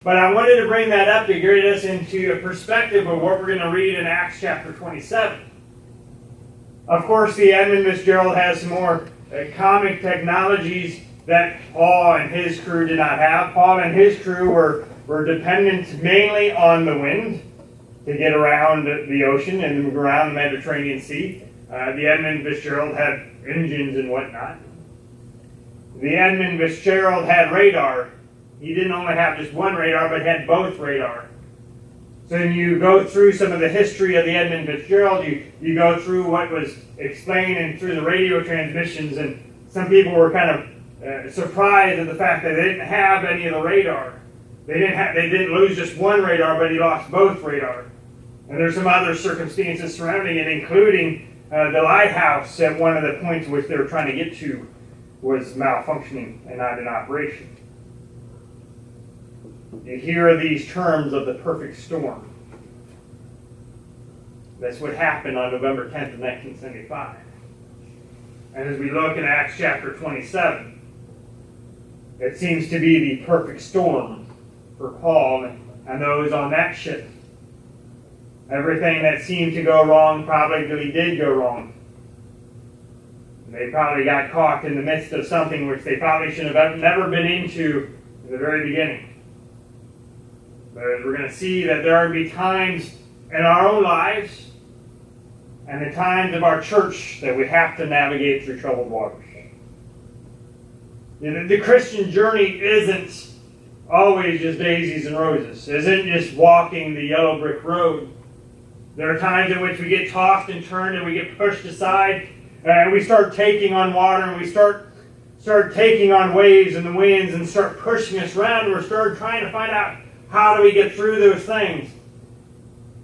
But I wanted to bring that up to get us into a perspective of what we're going to read in Acts chapter 27. Of course, the Edmund Fitzgerald has some more comic technologies that Paul and his crew did not have. Paul and his crew were dependent mainly on the wind to get around the ocean and move around the Mediterranean Sea. The Edmund Fitzgerald had engines and whatnot. The Edmund Fitzgerald had radar. He didn't only have just one radar, but had both radar. So when you go through some of the history of the Edmund Fitzgerald, you go through what was explained and through the radio transmissions, and some people were kind of surprised at the fact that they didn't have any of the radar. They didn't lose just one radar, but he lost both radar. And there's some other circumstances surrounding it, including the lighthouse at one of the points which they were trying to get to was malfunctioning and not in operation. You hear these terms of the perfect storm. That's what happened on November 10th of 1975. And as we look in Acts chapter 27, it seems to be the perfect storm for Paul and those on that ship. Everything that seemed to go wrong probably did go wrong. They probably got caught in the midst of something which they probably should have never been into in the very beginning. But we're going to see that there are going to be times in our own lives and the times of our church that we have to navigate through troubled waters. The Christian journey isn't always just daisies and roses. It isn't just walking the yellow brick road. There are times in which we get tossed and turned and we get pushed aside and we start taking on water and we start taking on waves and the winds and start pushing us around and we're trying to find out how do we get through those things.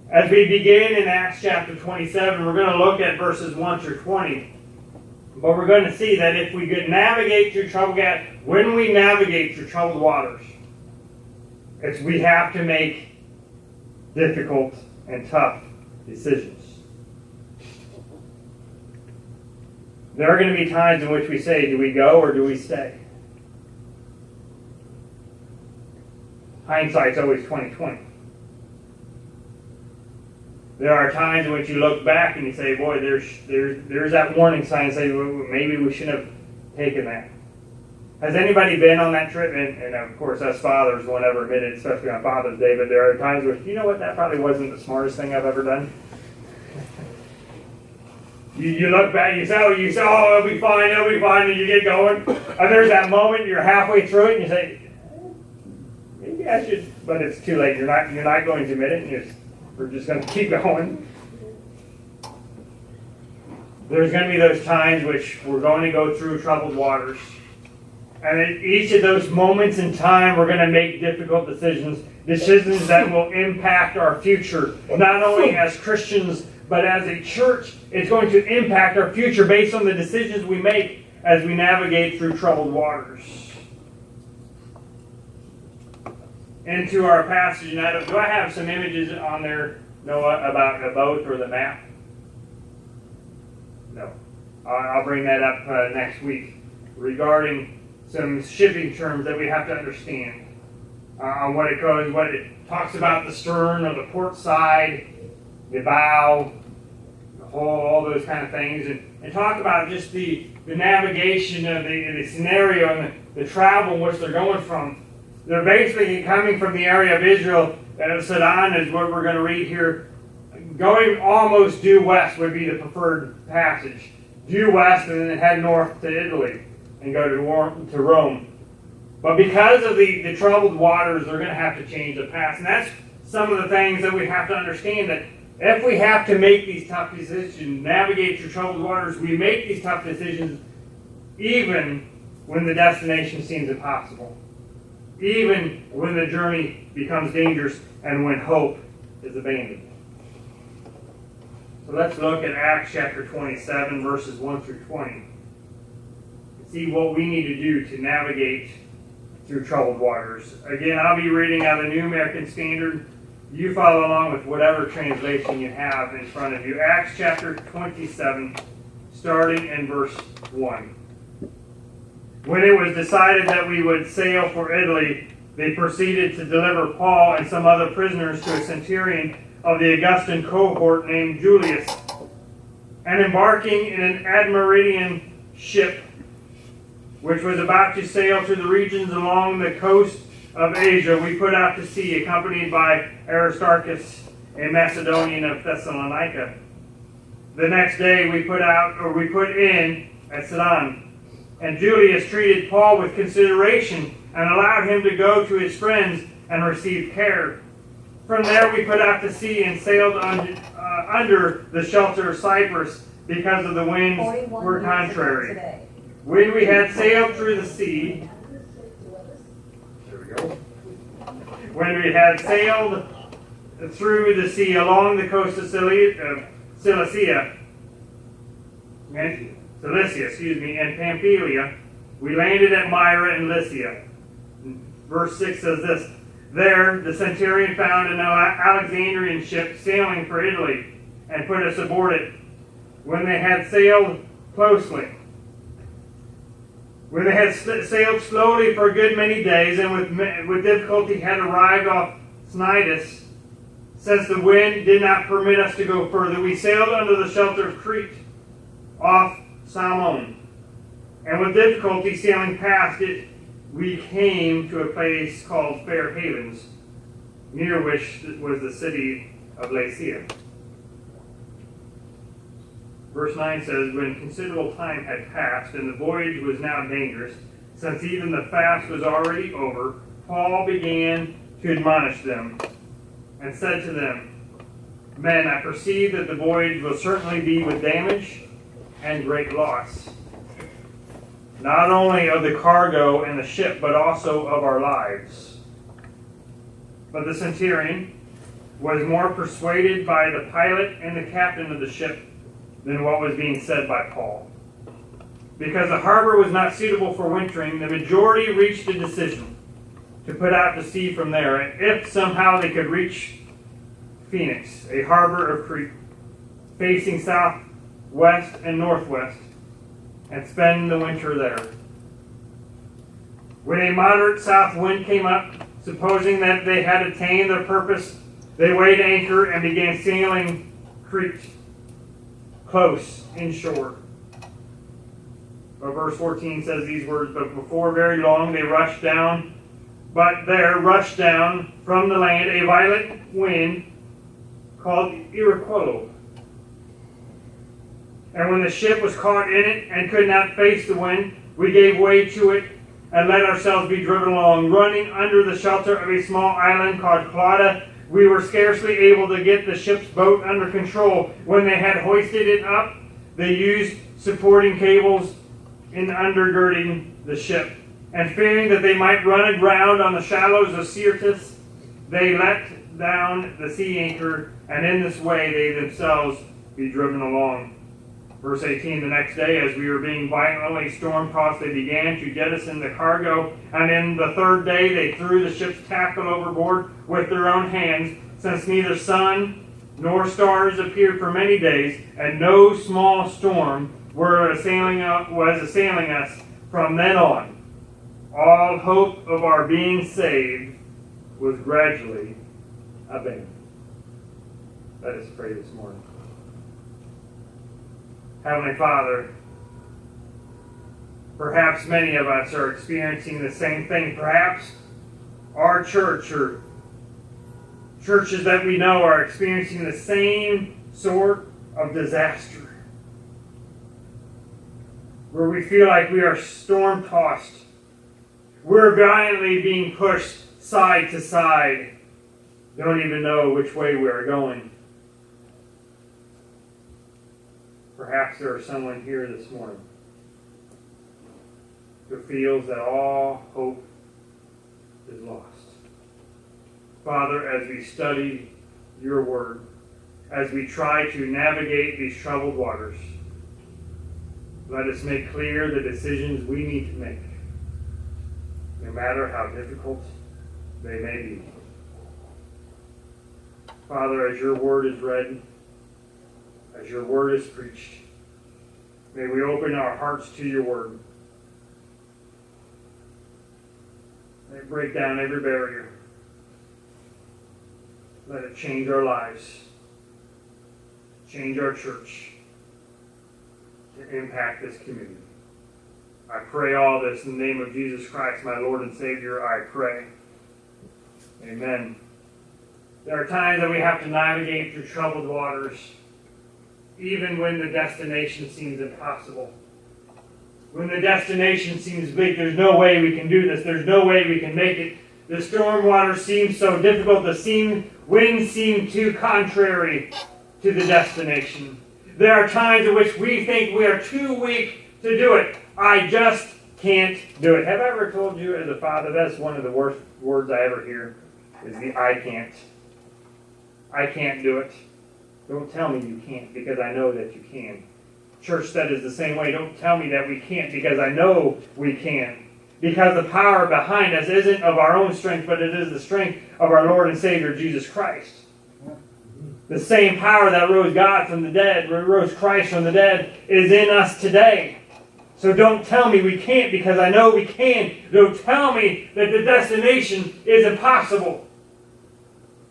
As we begin in Acts chapter 27, we're going to look at verses 1 through 20. But we're going to see that if we could navigate through when we navigate through troubled waters, we have to make difficult and tough decisions. There are going to be times in which we say, do we go or do we stay? Hindsight's always 20/20. There are times in which you look back and you say, boy, there's that warning sign and say, well, maybe we shouldn't have taken that. Has anybody been on that trip? And of course, us fathers won't ever admit it, especially on Father's Day, but there are times where, you know what, that probably wasn't the smartest thing I've ever done. You look back, you say, oh, it'll be fine, and you get going. And there's that moment, you're halfway through it, and you say, maybe I should, but it's too late. You're not going to admit it, and we're just going to keep going. There's going to be those times which we're going to go through troubled waters. And at each of those moments in time, we're going to make difficult decisions that will impact our future, not only as Christians, but as a church. It's going to impact our future based on the decisions we make as we navigate through troubled waters. Into our passage, do I have some images on there, Noah, about a boat or the map? No. I'll bring that up next week regarding some shipping terms that we have to understand on what it talks about the stern or the port side, the bow, the hull, all those kind of things, and talk about just the navigation of the scenario and the travel in which they're going from. They're basically coming from the area of Israel, and Sidon is what we're going to read here. Going almost due west would be the preferred passage. Due west and then head north to Italy and go to Rome. But because of the troubled waters, they're going to have to change the path. And that's some of the things that we have to understand, that if we have to make these tough decisions, navigate through troubled waters, we make these tough decisions even when the destination seems impossible. Even when the journey becomes dangerous and when hope is abandoned. So let's look at Acts chapter 27, verses 1 through 20. See what we need to do to navigate through troubled waters. Again, I'll be reading out of the New American Standard. You follow along with whatever translation you have in front of you. Acts chapter 27, starting in verse 1. When it was decided that we would sail for Italy, they proceeded to deliver Paul and some other prisoners to a centurion of the Augustan cohort named Julius. And embarking in an Admirating ship, which was about to sail to the regions along the coast of Asia, we put out to sea, accompanied by Aristarchus, a Macedonian of Thessalonica. The next day we put in at Sidon, and Julius treated Paul with consideration and allowed him to go to his friends and receive care. From there we put out to sea and sailed under the shelter of Cyprus, because of the winds were contrary. When we had sailed through the sea, when we had sailed through the sea along the coast of Cilicia, and Pamphylia, we landed at Myra in Lycia. Verse 6 says this: There the centurion found an Alexandrian ship sailing for Italy, and put us aboard it. When they had sailed slowly for a good many days, and with difficulty had arrived off Cnidus, since the wind did not permit us to go further, we sailed under the shelter of Crete, off Salmon. And with difficulty sailing past it, we came to a place called Fair Havens, near which was the city of Lasea. Verse 9 says, When considerable time had passed, and the voyage was now dangerous, since even the fast was already over, Paul began to admonish them, and said to them, Men, I perceive that the voyage will certainly be with damage and great loss, not only of the cargo and the ship, but also of our lives. But the centurion was more persuaded by the pilot and the captain of the ship than what was being said by Paul. Because the harbor was not suitable for wintering, the majority reached a decision to put out to sea from there, and if somehow they could reach Phoenix, a harbor of Crete, facing southwest and northwest, and spend the winter there. When a moderate south wind came up, supposing that they had attained their purpose, they weighed anchor and began sailing Crete, close inshore. But verse 14 says these words, But before very long they rushed down from the land a violent wind called Irrequolo. And when the ship was caught in it and could not face the wind, we gave way to it and let ourselves be driven along. Running under the shelter of a small island called Clauda, we were scarcely able to get the ship's boat under control. When they had hoisted it up, they used supporting cables in undergirding the ship. And fearing that they might run aground on the shallows of Syrtis, they let down the sea anchor, and in this way they themselves be driven along. Verse 18, the next day, as we were being violently storm-tossed, they began to jettison the cargo, and in the third day they threw the ship's tackle overboard with their own hands, since neither sun nor stars appeared for many days, and no small storm was assailing us from then on. All hope of our being saved was gradually abandoned. Let us pray this morning. Heavenly Father, perhaps many of us are experiencing the same thing. Perhaps our church or churches that we know are experiencing the same sort of disaster, where we feel like we are storm-tossed. We're violently being pushed side to side. Don't even know which way we are going. Perhaps there is someone here this morning who feels that all hope is lost. Father, as we study your word, as we try to navigate these troubled waters, let us make clear the decisions we need to make, no matter how difficult they may be. Father, as your word is read, as your word is preached, may we open our hearts to your word. break down every barrier. Let it change our lives, change our church, to impact this community. I pray all this in the name of Jesus Christ, my Lord and Savior, I pray. Amen. There are times that we have to navigate through troubled waters, even when the destination seems impossible. When the destination seems big, there's no way we can do this. There's no way we can make it. The storm water seems so difficult. The winds seem too contrary to the destination. There are times in which we think we are too weak to do it. I just can't do it. Have I ever told you as a father, that's one of the worst words I ever hear, is the I can't. I can't do it. Don't tell me you can't, because I know that you can. Church, that is the same way. Don't tell me that we can't, because I know we can. Because the power behind us isn't of our own strength, but it is the strength of our Lord and Savior, Jesus Christ. The same power that rose Christ from the dead, is in us today. So don't tell me we can't, because I know we can. Don't tell me that the destination is impossible.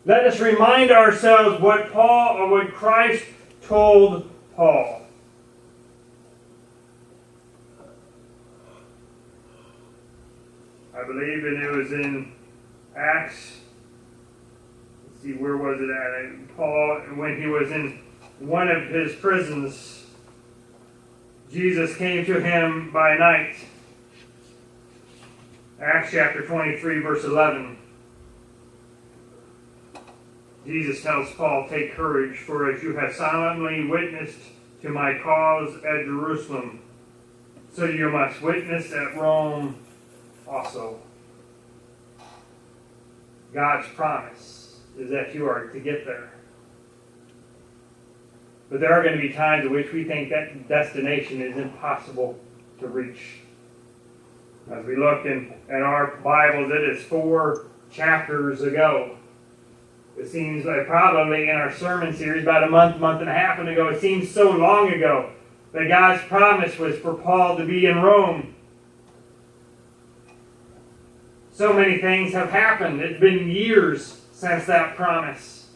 Let us remind ourselves what Christ told Paul. I believe it was in Acts. Let's see, where was it at? Paul, when he was in one of his prisons, Jesus came to him by night. Acts chapter 23, verse 11. Jesus tells Paul, "Take courage, for as you have solemnly witnessed to my cause at Jerusalem, so you must witness at Rome also." God's promise is that you are to get there. But there are going to be times in which we think that destination is impossible to reach. As we look in our Bibles, it is 4 chapters ago. It seems like probably in our sermon series about a month and a half ago, it seems so long ago that God's promise was for Paul to be in Rome. So many things have happened. It's been years since that promise.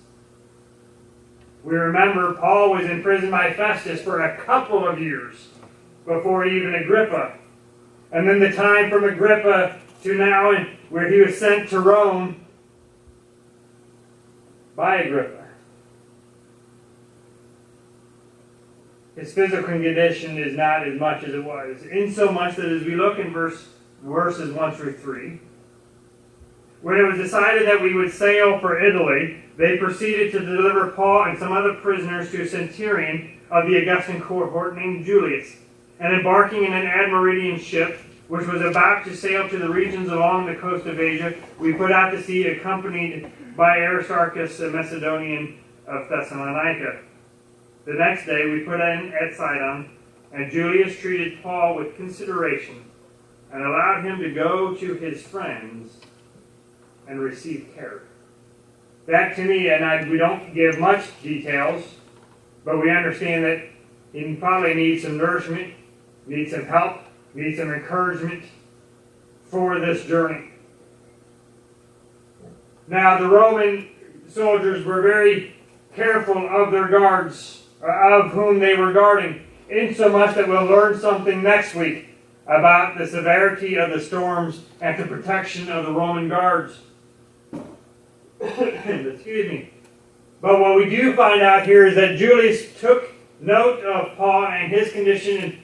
We remember Paul was imprisoned by Festus for a couple of years before even Agrippa. And then the time from Agrippa to now, where he was sent to Rome by Agrippa. His physical condition is not as much as it was. Insomuch that as we look in verses 1 through 3, when it was decided that we would sail for Italy, they proceeded to deliver Paul and some other prisoners to a centurion of the Augustan cohort named Julius. And embarking in an Admiratian ship, which was about to sail to the regions along the coast of Asia, we put out to sea accompanied by Aristarchus, a Macedonian of Thessalonica. The next day we put in at Sidon, and Julius treated Paul with consideration and allowed him to go to his friends and receive care. That to me, we don't give much details, but we understand that he probably needs some nourishment, needs some help, needs some encouragement for this journey. Now, the Roman soldiers were very careful of their guards, of whom they were guarding, insomuch that we'll learn something next week about the severity of the storms and the protection of the Roman guards. Excuse me. But what we do find out here is that Julius took note of Paul and his condition and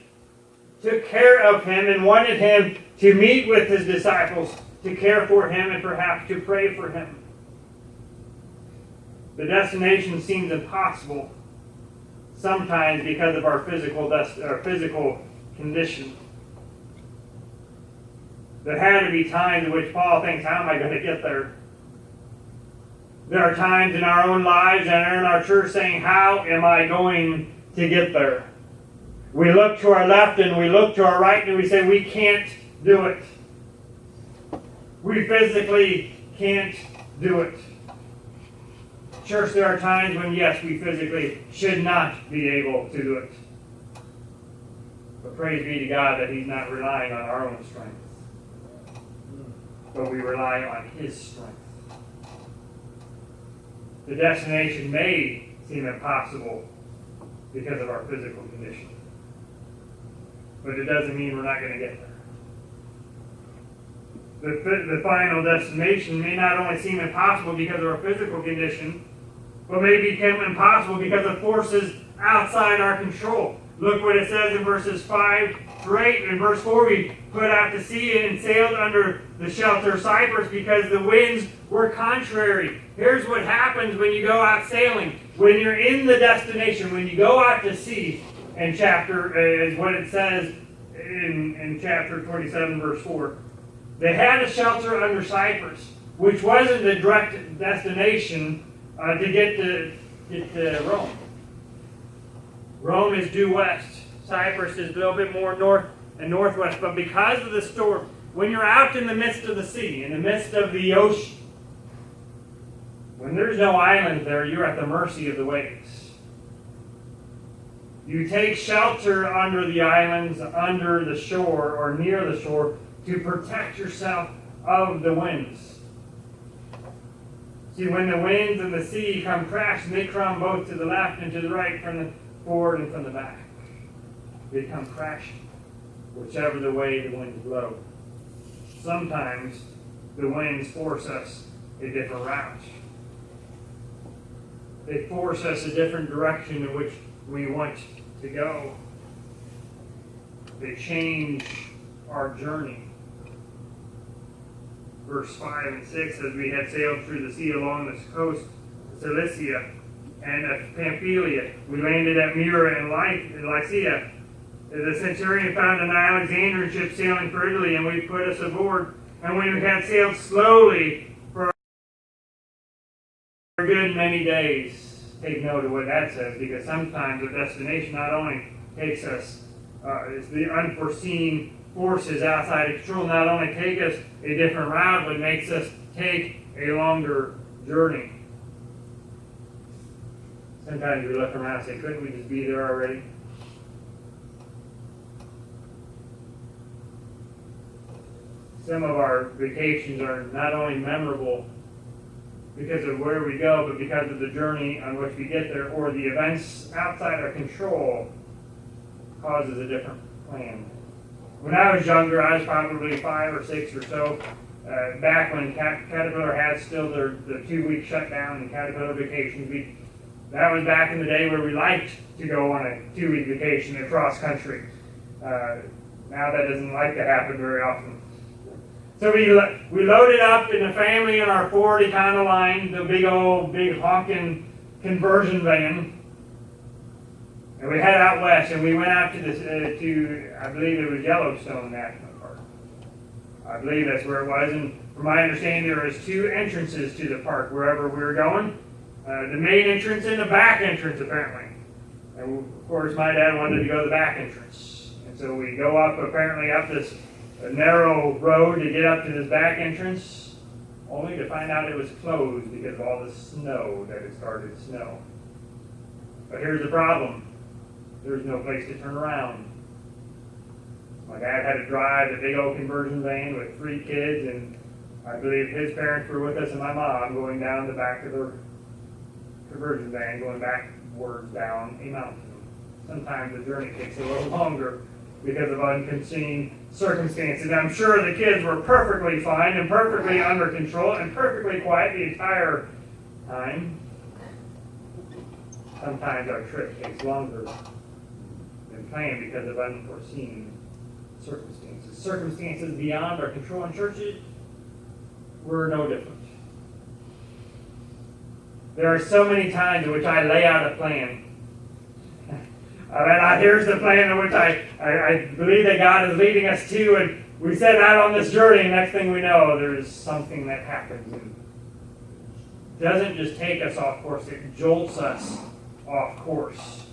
took care of him and wanted him to meet with his disciples, to care for him and perhaps to pray for him. The destination seems impossible sometimes because of our physical condition. There had to be times in which Paul thinks, how am I going to get there? There are times in our own lives and in our church saying, how am I going to get there? We look to our left and we look to our right and we say, we can't do it. We physically can't do it. Church, there are times when, yes, we physically should not be able to do it. But praise be to God that He's not relying on our own strength. but we rely on His strength. The destination may seem impossible because of our physical condition, but it doesn't mean we're not going to get there. The final destination may not only seem impossible because of our physical condition, but may become impossible because of forces outside our control. Look what it says in verses 5 through 8. In verse 4, we put out to sea and sailed under the shelter of Cyprus because the winds were contrary. Here's what happens when you go out sailing. When you're in the destination, when you go out to sea, and is what it says in chapter 27, verse 4. They had a shelter under Cyprus, which wasn't the direct destination to get to Rome. Rome is due west. Cyprus is a little bit more north and northwest. But because of the storm, when you're out in the midst of the sea, in the midst of the ocean, when there's no island there, you're at the mercy of the waves. You take shelter under the islands, under the shore, or near the shore, to protect yourself of the winds. See, when the winds and the sea come crashing, they come both to the left and to the right, from the forward and from the back. They come crashing, whichever the way the winds blow. Sometimes the winds force us a different route. They force us a different direction in which we want to go. They change our journey. Verse 5 and 6 says, we had sailed through the sea along the coast of Cilicia and of Pamphylia. We landed at Myra and Lycia. The centurion found an Alexandrian ship sailing for Italy, and we put us aboard. And when we had sailed slowly for a good many days, take note of what that says, because sometimes the destination not only takes us, it's the unforeseen forces outside of control, not only take us a different route, but makes us take a longer journey. Sometimes we look around and say, couldn't we just be there already? Some of our vacations are not only memorable because of where we go, but because of the journey on which we get there, or the events outside our control causes a different plan. When I was younger, I was probably 5 or 6 or so, back when Caterpillar had still the 2-week shutdown and Caterpillar vacations. That was back in the day where we liked to go on a 2-week vacation across country. Now that doesn't like to happen very often. So we loaded up in the family in our Ford Econoline, the big honking conversion van. And we head out west, and we went out to I believe it was Yellowstone National Park. I believe that's where it was. And from my understanding, there was 2 entrances to the park wherever we were going. The main entrance and the back entrance, apparently. And of course, my dad wanted to go to the back entrance. And so we go apparently up this narrow road to get up to this back entrance, only to find out it was closed because of all the snow that had started to snow. But here's the problem. There's no place to turn around. My dad had to drive a big old conversion van with 3 kids, and I believe his parents were with us and my mom going down the back of the conversion van, going backwards down a mountain. Sometimes the journey takes a little longer because of unforeseen circumstances. I'm sure the kids were perfectly fine and perfectly under control and perfectly quiet the entire time. Sometimes our trip takes longer than planned because of unforeseen circumstances. Circumstances beyond our control. In churches, we're no different. There are so many times in which I lay out a plan. Here's the plan in which I believe that God is leading us to, and we set out on this journey, and next thing we know, there's something that happens. And it doesn't just take us off course, it jolts us off course.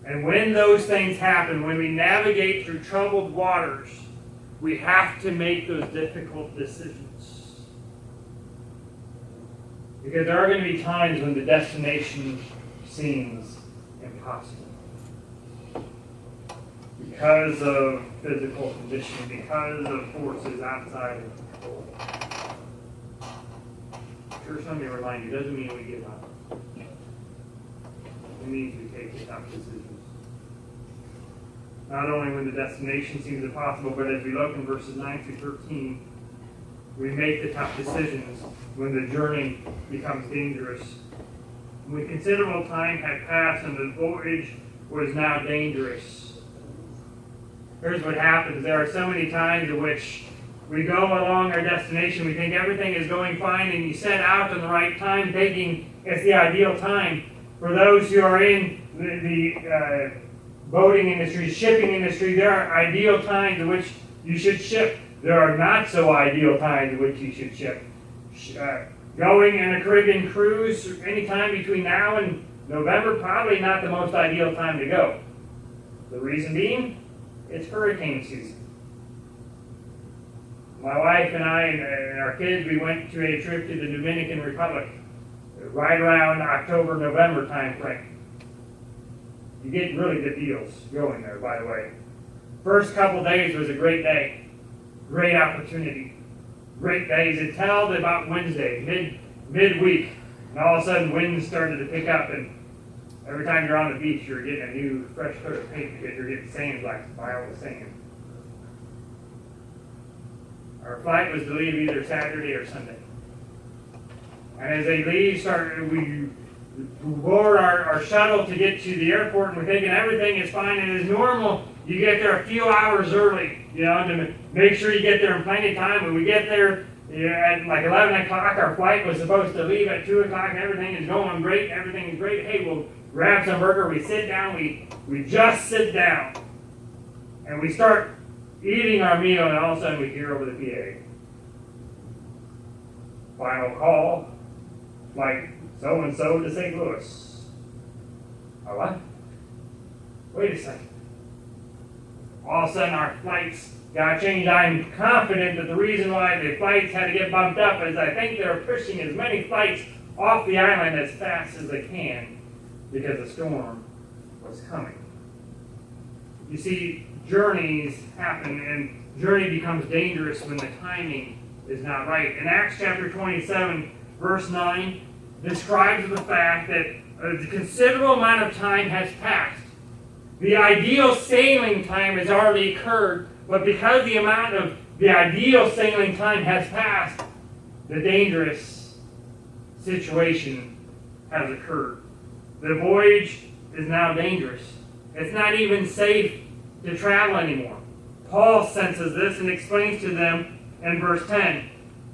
And when those things happen, when we navigate through troubled waters, we have to make those difficult decisions. Because there are going to be times when the destination seems impossible. because of physical condition, because of forces outside of control. Church, let me remind you, doesn't mean we give up. It means we take the tough decisions. Not only when the destination seems impossible, but as we look in verses 9 through 13, we make the tough decisions when the journey becomes dangerous. When considerable time had passed and the voyage was now dangerous. Here's what happens. There are so many times in which we go along our destination, we think everything is going fine, and you set out in the right time, thinking it's the ideal time. For those who are in the boating industry, shipping industry, there are ideal times in which you should ship. There are not so ideal times in which you should ship. Going in a Caribbean cruise anytime between now and November, probably not the most ideal time to go. The reason being, it's hurricane season. My wife and I and our kids, we went to a trip to the Dominican Republic right around October, November time frame. You get really good deals going there, by the way. First couple days was a great day. Great opportunity. Great days until about Wednesday, midweek. And all of a sudden winds started to pick up, and every time you're on the beach you're getting a new fresh coat of paint because you're getting sand blacks by all the sand. Our flight was to leave either Saturday or Sunday. And as they leave, we board our shuttle to get to the airport, and we're thinking everything is fine. And as normal, you get there a few hours early, to make sure you get there in plenty of time. When we get there at like 11 o'clock, our flight was supposed to leave at 2 o'clock, and everything is going great. Everything is great. Hey, we'll grab some burger. We sit down. We just sit down. And we start eating our meal, and all of a sudden we hear over the PA. Final call, flight so-and-so to St. Louis. Oh, what? Wait a second. All of a sudden our flights got changed. I'm confident that the reason why the flights had to get bumped up is I think they're pushing as many flights off the island as fast as they can because the storm was coming. You see, journeys happen, and journey becomes dangerous when the timing is not right. In Acts chapter 27, verse 9, describes the fact that a considerable amount of time has passed. The ideal sailing time has already occurred, but because the amount of the ideal sailing time has passed, the dangerous situation has occurred. The voyage is now dangerous. It's not even safe to travel anymore. Paul senses this and explains to them in verse 10,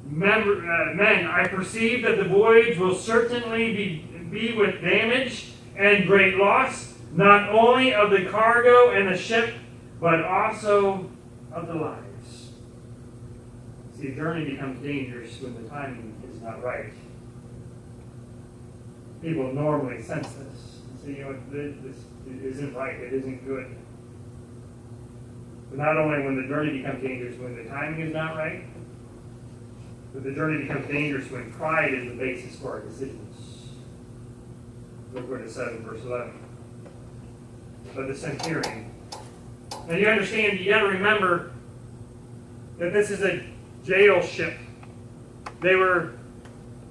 Men, I perceive that the voyage will certainly be with damage and great loss, not only of the cargo and the ship, but also of the lives. See, the journey becomes dangerous when the timing is not right. People normally sense this. Say, this isn't right, it isn't good. But not only when the journey becomes dangerous when the timing is not right, but the journey becomes dangerous when pride is the basis for our decisions. Look what it says in verse 11. But the centurion. Now you understand, you got to remember that this is a jail ship. They were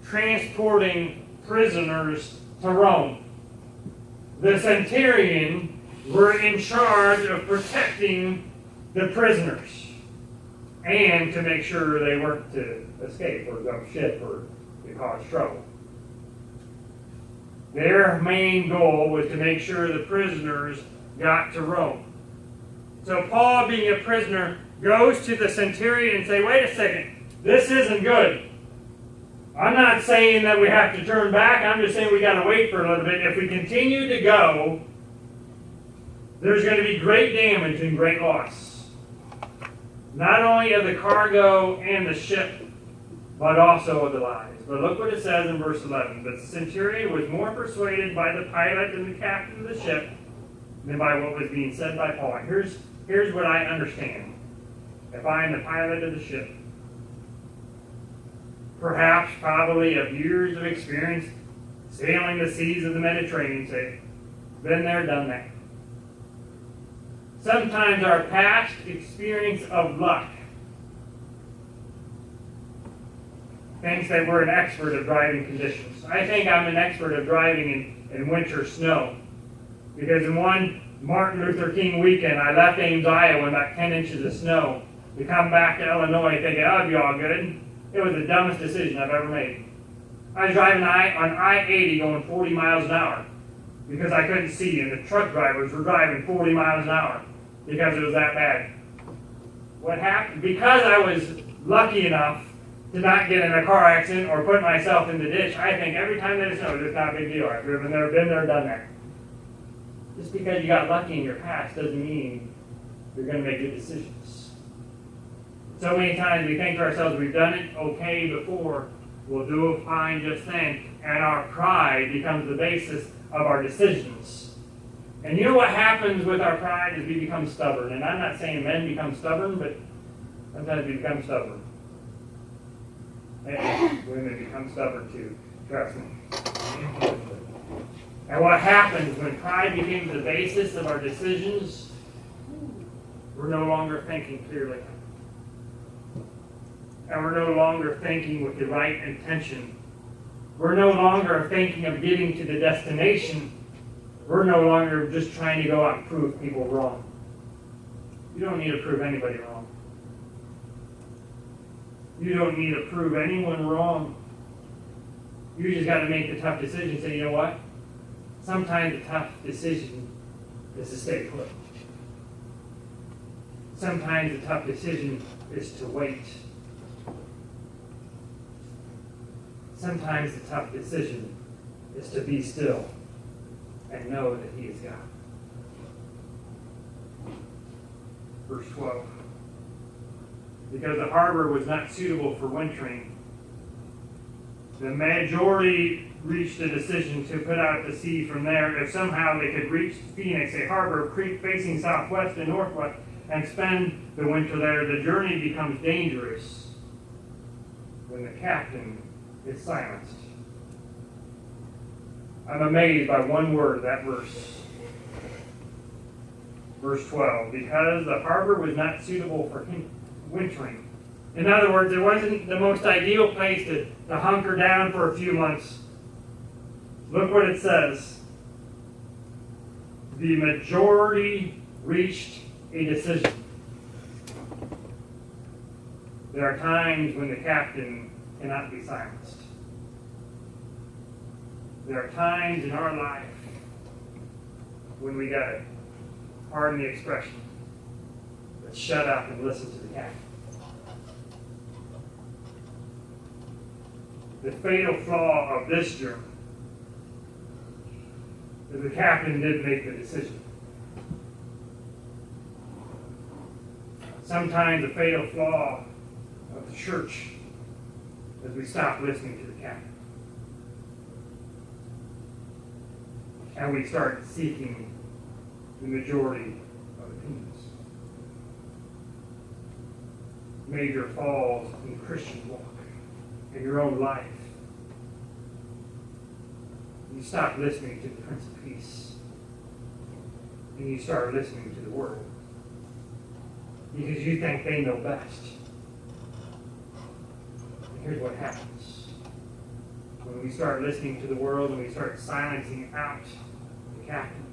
transporting prisoners to Rome. The centurion were in charge of protecting the prisoners and to make sure they weren't to escape or jump ship or to cause trouble. Their main goal was to make sure the prisoners got to Rome. So Paul, being a prisoner, goes to the centurion and says, wait a second, this isn't good. I'm not saying that we have to turn back. I'm just saying we got to wait for a little bit. If we continue to go, there's going to be great damage and great loss. Not only of the cargo and the ship, but also of the lives. But look what it says in verse 11. The centurion was more persuaded by the pilot and the captain of the ship than by what was being said by Paul. Here's what I understand. If I am the pilot of the ship, perhaps probably of years of experience sailing the seas of the Mediterranean, say, been there, done that. Sometimes our past experience of luck thinks that we're an expert of driving conditions. I think I'm an expert of driving in winter snow. Because in one Martin Luther King weekend, I left Ames, Iowa, in about 10 inches of snow to come back to Illinois thinking, oh, it'll be all good. It was the dumbest decision I've ever made. I was driving on I-80 going 40 miles an hour because I couldn't see, and the truck drivers were driving 40 miles an hour because it was that bad. What happened? Because I was lucky enough to not get in a car accident or put myself in the ditch, I think every time that it snows, it's not a big deal. I've driven there, been there, done that. Just because you got lucky in your past doesn't mean you're going to make good decisions. So many times we think to ourselves, we've done it okay before, we'll do it fine just then, and our pride becomes the basis of our decisions. And you know what happens with our pride is we become stubborn. And I'm not saying men become stubborn, but sometimes we become stubborn. And women become stubborn too, trust me. And what happens when pride becomes the basis of our decisions, we're no longer thinking clearly. And we're no longer thinking with the right intention. We're no longer thinking of getting to the destination. We're no longer just trying to go out and prove people wrong. You don't need to prove anybody wrong. You don't need to prove anyone wrong. You just got to make the tough decision and say, you know what? Sometimes the tough decision is to stay put. Sometimes the tough decision is to wait. Sometimes the tough decision is to be still and know that He is God. Verse 12. Because the harbor was not suitable for wintering, the majority reached a decision to put out to sea from there if somehow they could reach Phoenix, a harbor creek facing southwest and northwest, and spend the winter there. The journey becomes dangerous when the captain is silenced. I'm amazed by one word of that verse. Verse 12, because the harbor was not suitable for wintering. In other words, it wasn't the most ideal place to hunker down for a few months. Look what it says. The majority reached a decision. There are times when the captain cannot be silenced. There are times in our life when we got to, pardon the expression, but shut up and listen to the captain. The fatal flaw of this journey is the captain did make the decision. Sometimes the fatal flaw of the church is we stop listening to the captain. And we start seeking the majority of opinions. Major falls in the Christian walk, in your own life. You stop listening to the Prince of Peace, and you start listening to the world, because you think they know best. And here's what happens. When we start listening to the world and we start silencing out the captain,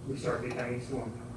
we start becoming storm tossed.